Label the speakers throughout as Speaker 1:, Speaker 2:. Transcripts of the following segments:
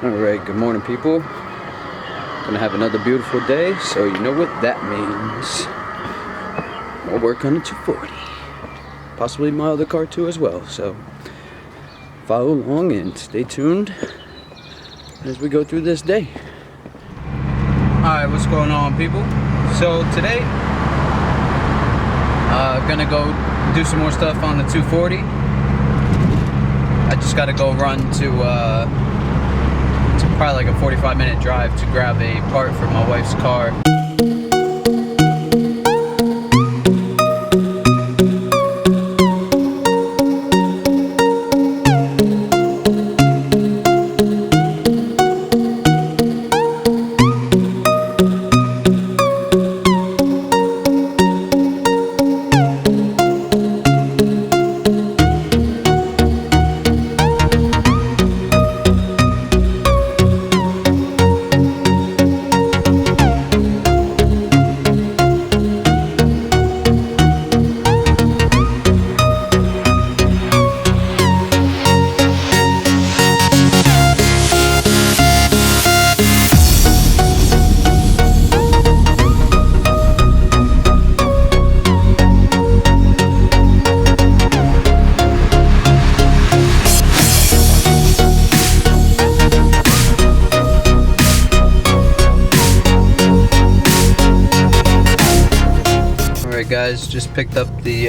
Speaker 1: Alright, good morning people. Gonna have another beautiful day, so you know what that means. More work on the 240. Possibly my other car too as well, so follow along and stay tuned as we go through this day. Alright, what's going on people? So today, gonna go do some more stuff on the 240. I just gotta go run to probably like a 45-minute drive to grab a part for my wife's car. Guys, just picked up the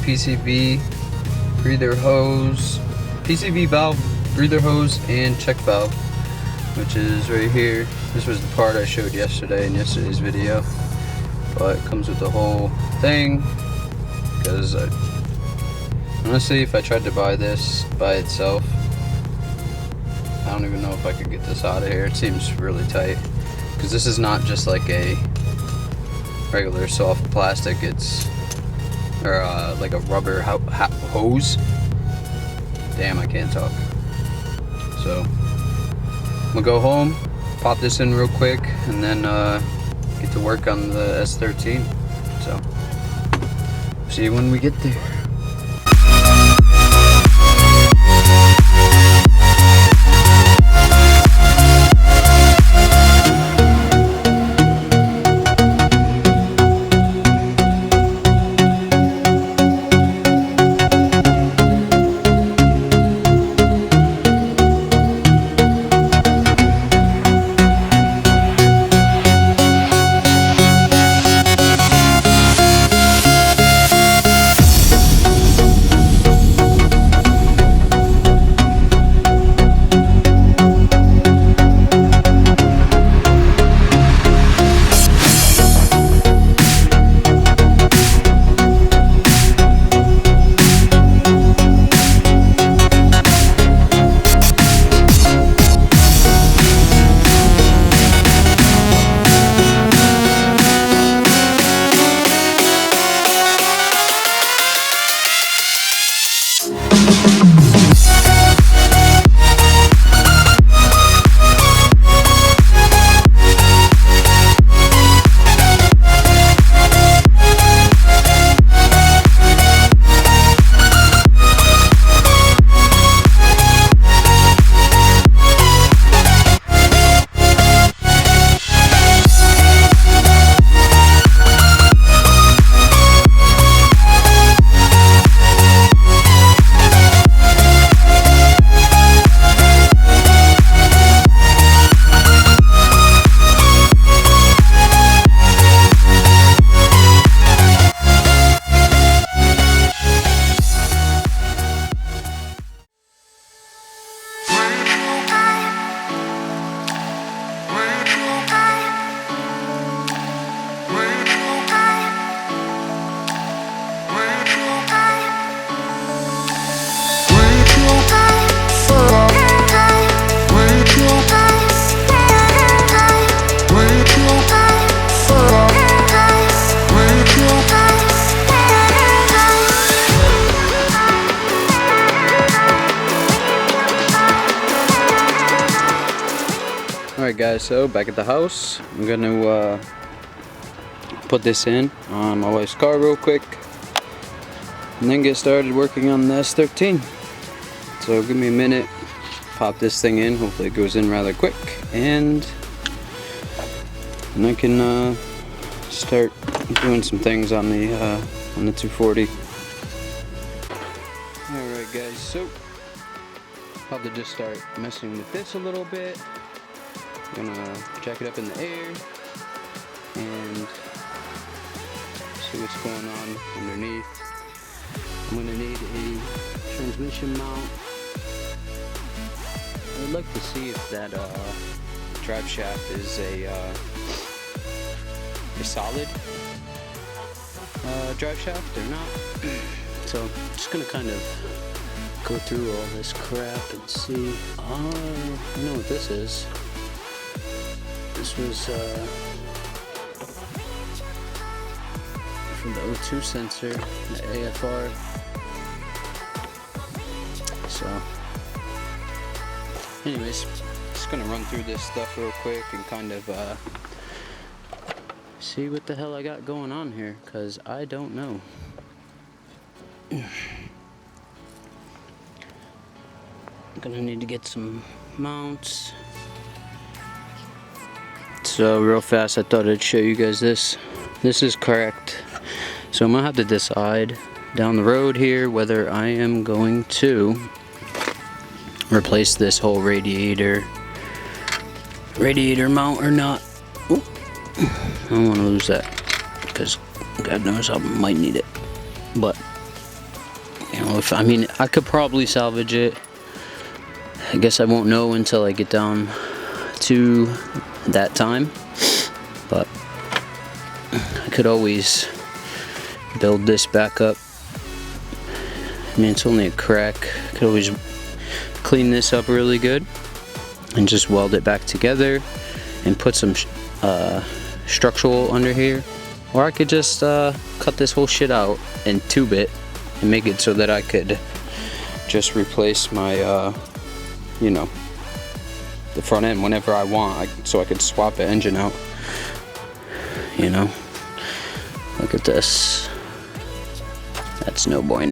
Speaker 1: PCV breather hose, PCV valve, breather hose, and check valve, which is right here. This was the part I showed yesterday in yesterday's video, but it comes with the whole thing. Because honestly, if I tried to buy this by itself, I don't even know if I could get this out of here. It seems really tight, because this is not just like a regular soft plastic, it's like a rubber hose. Damn, I can't talk. So I'm gonna go home, pop this in real quick, and then get to work on the S13. So see you when we get there. Alright guys, so back at the house, I'm gonna put this in on my wife's car real quick and then get started working on the S13. So give me a minute, pop this thing in. Hopefully it goes in rather quick, and I can start doing some things on the 240. Alright guys, so about to just start messing with this a little bit. I'm gonna jack it up in the air and see what's going on underneath. I'm gonna need a transmission mount. I'd like to see if that drive shaft is a solid drive shaft or not. So I'm just gonna kind of go through all this crap and see. I know what this is. This was from the O2 sensor, the AFR. So anyways, just gonna run through this stuff real quick and kind of see what the hell I got going on here, because I don't know. I'm gonna need to get some mounts. So real fast, I thought I'd show you guys this. This is correct. So I'm gonna have to decide down the road here whether I am going to replace this whole radiator mount or not. Ooh. I don't want to lose that, because God knows I might need it. But you know, I mean, I could probably salvage it. I guess I won't know until I get down to that time. But I could always build this back up. I mean, it's only a crack. I could always clean this up really good and just weld it back together and put some structural under here, or I could just cut this whole shit out and tube it and make it so that I could just replace my you know, the front end whenever I want, so I could swap the engine out. You know, look at this. That's no boy.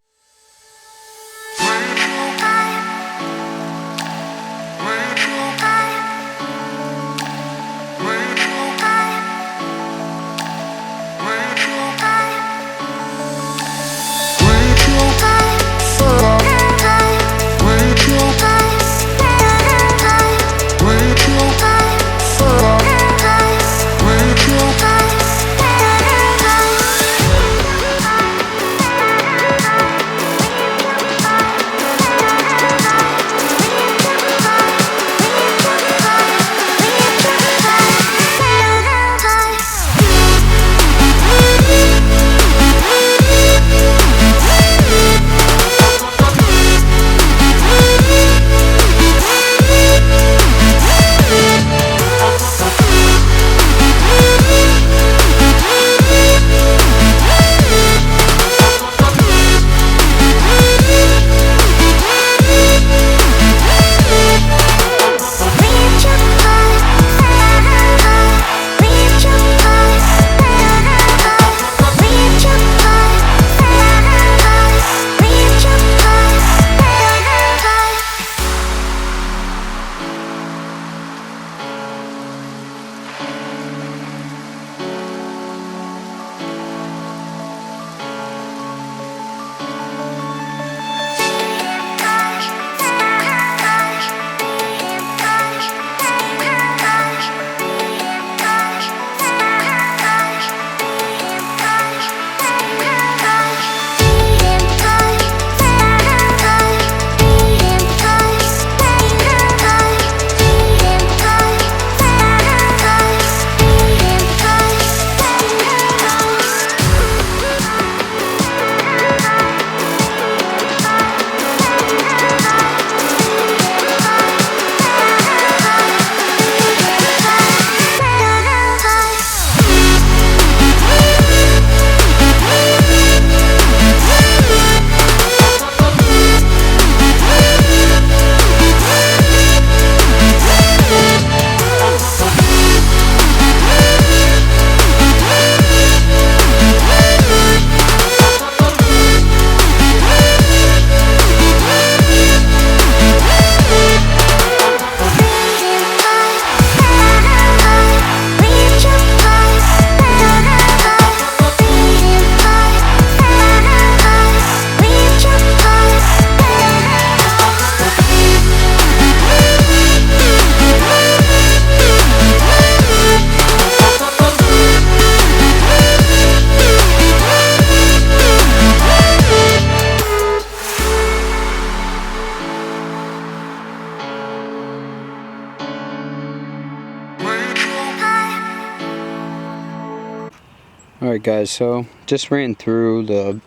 Speaker 1: Alright guys, so just ran through the,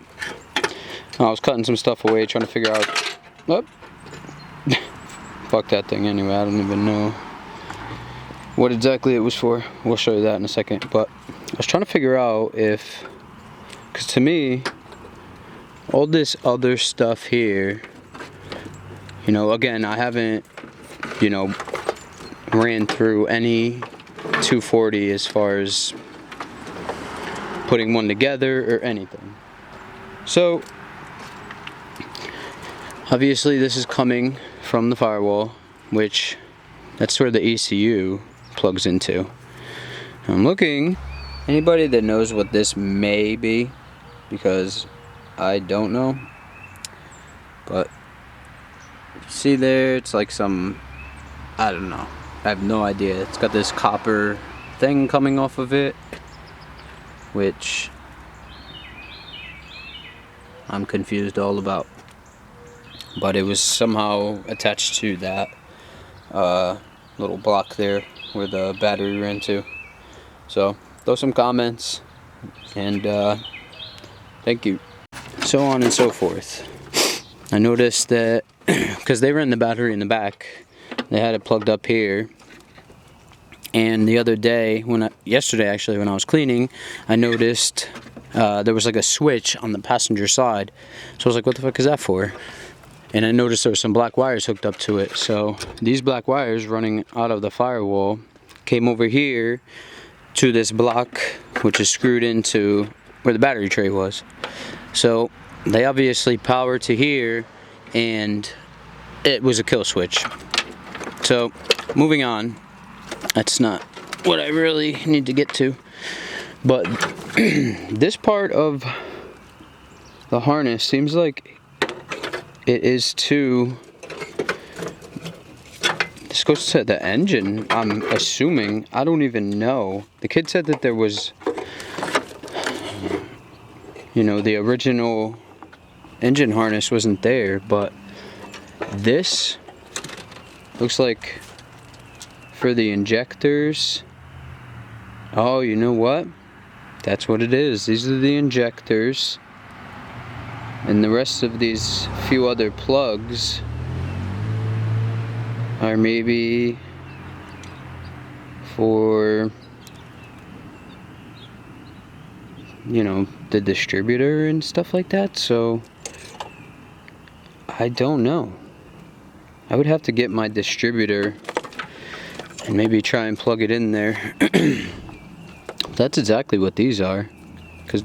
Speaker 1: I was cutting some stuff away trying to figure out, oh, fuck that thing anyway, I don't even know what exactly it was for. We'll show you that in a second, but I was trying to figure out if, because to me, all this other stuff here, you know, again, I haven't, you know, ran through any 240 as far as putting one together or anything. So obviously this is coming from the firewall, which that's where the ECU plugs into. I'm looking, anybody that knows what this may be, because I don't know, but see there, it's like some, I don't know, I have no idea. It's got this copper thing coming off of it, which I'm confused all about, but it was somehow attached to that little block there where the battery ran to. So throw some comments, and thank you. So on and so forth. I noticed that because they ran the battery in the back, they had it plugged up here. And the other day, yesterday actually, when I was cleaning, I noticed there was like a switch on the passenger side. So I was like, what the fuck is that for? And I noticed there were some black wires hooked up to it. So these black wires running out of the firewall came over here to this block, which is screwed into where the battery tray was. So they obviously power to here, and it was a kill switch. So moving on. That's not what I really need to get to, but this part of the harness seems like it is to, this goes to the engine, I'm assuming. I don't even know. The kid said that there was, you know, the original engine harness wasn't there, but this looks like for the injectors. Oh, you know what? That's what it is. These are the injectors. And the rest of these few other plugs are maybe for, you know, the distributor and stuff like that. So I don't know. I would have to get my distributor and maybe try and plug it in there. That's exactly what these are, because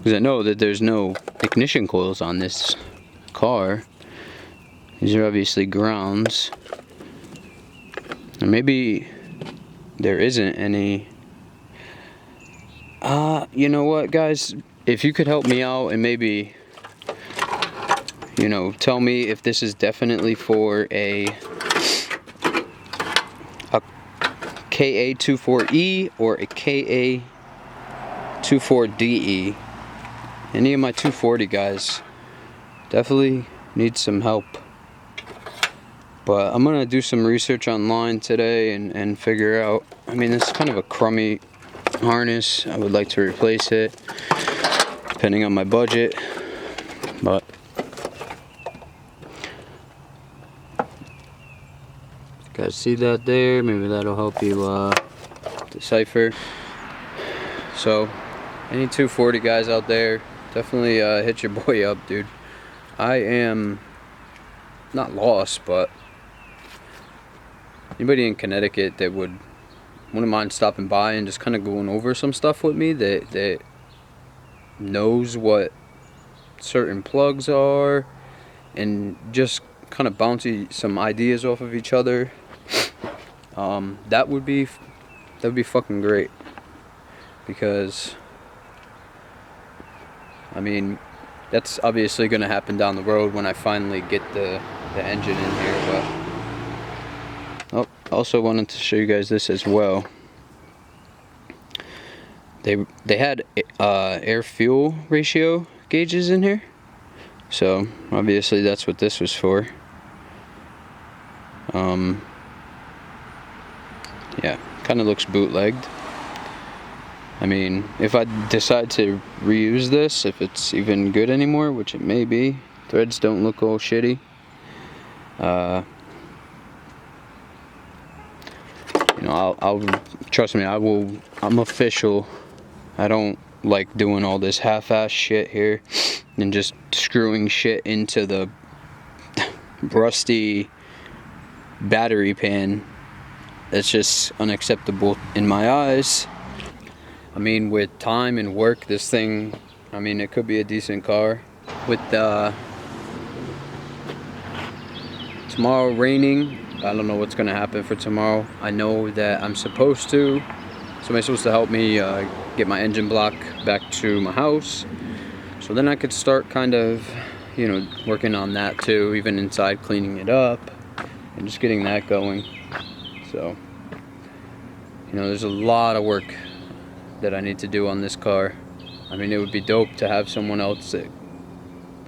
Speaker 1: I know that there's no ignition coils on this car. These are obviously grounds, and maybe there isn't any. You know what, guys, if you could help me out and maybe, you know, tell me if this is definitely for a KA24E or a KA24DE. Any of my 240 guys, definitely need some help. But I'm gonna do some research online today and figure out. I mean, this is kind of a crummy harness. I would like to replace it, depending on my budget. But guys, see that there? Maybe that'll help you decipher. So, any 240 guys out there, definitely hit your boy up, dude. I am not lost, but anybody in Connecticut that wouldn't mind stopping by and just kind of going over some stuff with me, that knows what certain plugs are, and just kind of bounce some ideas off of each other. That would be fucking great, because I mean, that's obviously going to happen down the road when I finally get the engine in here. But oh, also wanted to show you guys this as well. They had air fuel ratio gauges in here, so obviously that's what this was for. Yeah, kind of looks bootlegged. I mean, if I decide to reuse this, if it's even good anymore, which it may be, threads don't look all shitty. You know, I'll trust me, I'm official. I don't like doing all this half-ass shit here and just screwing shit into the rusty battery pan. That's just unacceptable in my eyes. I mean, with time and work, this thing, I mean, it could be a decent car. With tomorrow raining, I don't know what's gonna happen for tomorrow. I know that somebody's supposed to help me get my engine block back to my house. So then I could start kind of, you know, working on that too, even inside, cleaning it up and just getting that going. So, you know, there's a lot of work that I need to do on this car. I mean, it would be dope to have someone else that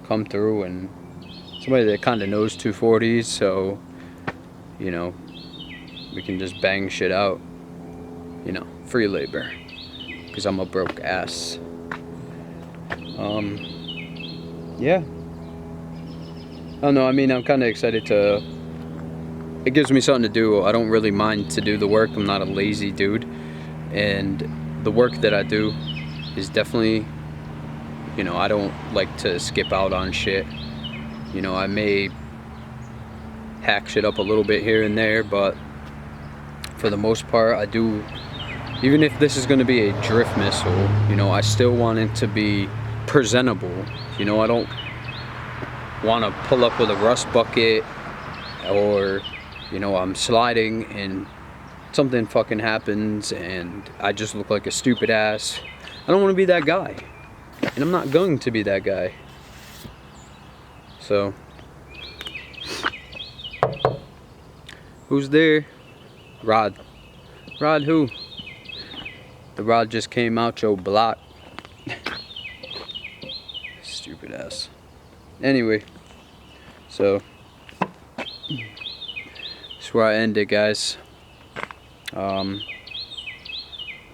Speaker 1: come through, and somebody that kind of knows 240s, so, you know, we can just bang shit out, you know, free labor, because I'm a broke ass. Yeah, I don't know, I mean, I'm kind of excited to, it gives me something to do. I don't really mind to do the work. I'm not a lazy dude, and the work that I do is definitely, you know, I don't like to skip out on shit. You know, I may hack shit up a little bit here and there, but for the most part, I do. Even if this is going to be a drift missile, you know, I still want it to be presentable. You know, I don't want to pull up with a rust bucket, or, you know, I'm sliding and something fucking happens and I just look like a stupid ass. I don't want to be that guy, and I'm not going to be that guy. So, who's there? Rod. Rod who? The rod just came out your block. Stupid ass. Anyway, so that's where I end it, guys.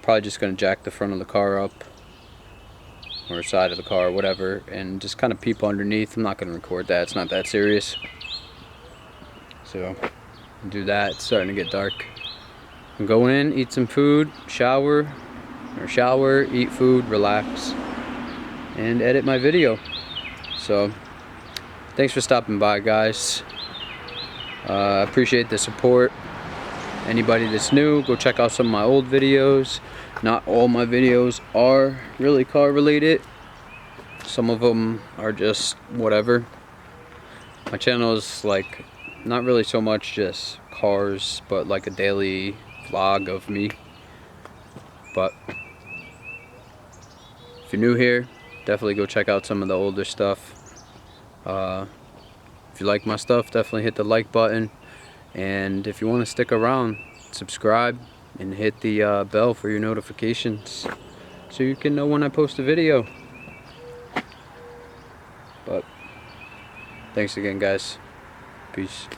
Speaker 1: Probably just gonna jack the front of the car up, or side of the car, whatever, and just kind of peep underneath. I'm not gonna record that, it's not that serious. So, do that. It's starting to get dark. I'm going in, eat some food, shower, eat food, relax, and edit my video. So, thanks for stopping by, guys. I appreciate the support. Anybody that's new, go check out some of my old videos. Not all my videos are really car related. Some of them are just whatever. My channel is like not really so much just cars, but like a daily vlog of me. But if you're new here, definitely go check out some of the older stuff. If you like my stuff, definitely hit the like button. And if you want to stick around, subscribe and hit the bell for your notifications so you can know when I post a video. But thanks again, guys. Peace.